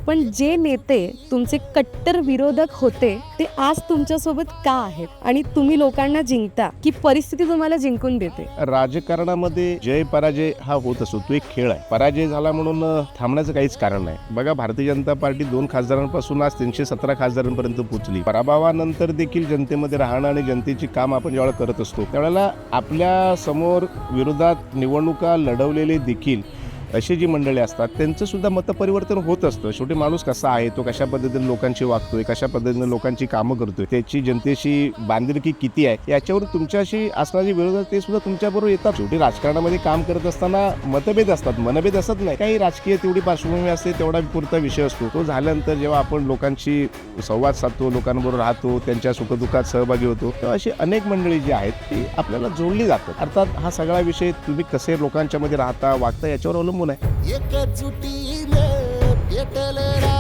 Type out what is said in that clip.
पण जे नेते तुमचे कट्टर विरोधक होते ते आज तुमच्यासोबत का आहेत आणि तुम्ही लोकांना जिंकता की परिस्थिती तुम्हाला जिंकून देते? राजकारणामध्ये जय पराजय हा होत असतो, तो एक खेळ आहे. पराजय झाला म्हणून थांबण्याचं काहीच कारण नाही. बघा, भारतीय जनता पार्टी 2 खासदारांपासून आज 317 खासदारांपर्यंत पोहोचली. पराभवानंतर देखील जनतेमध्ये राहणं आणि जनतेची काम आपण ज्यावेळेला करत असतो त्यावेळेला आपल्या समोर विरोधात निवडणुका लढवलेले देखील अशी जी मंडळी असतात त्यांचं सुद्धा मतपरिवर्तन होत असतं. शेवटी माणूस कसा आहे, तो कशा पद्धतीने लोकांशी वागतोय, कशा पद्धतीने लोकांची कामं करतोय, त्याची जनतेशी बांधिलकी किती आहे याच्यावर तुमच्याशी असणारे विरोध ते सुद्धा तुमच्याबरोबर येतात. शेवटी राजकारणामध्ये काम करत असताना मतभेद असतात, मनभेद असत नाही. काही राजकीय तेवढी पार्श्वभूमी असते, तेवढा पुरता विषय असतो. तो झाल्यानंतर जेव्हा आपण लोकांशी संवाद साधतो, लोकांबरोबर राहतो, त्यांच्या सुखदुःखात सहभागी होतो, तेव्हा अशी अनेक मंडळी जी आहेत ती आपल्याला जोडली जातात. अर्थात हा सगळा विषय तुम्ही कसे लोकांच्या मध्ये राहता, वागता याच्यावर अवलंबून आहे. एकजुटीने पेटलं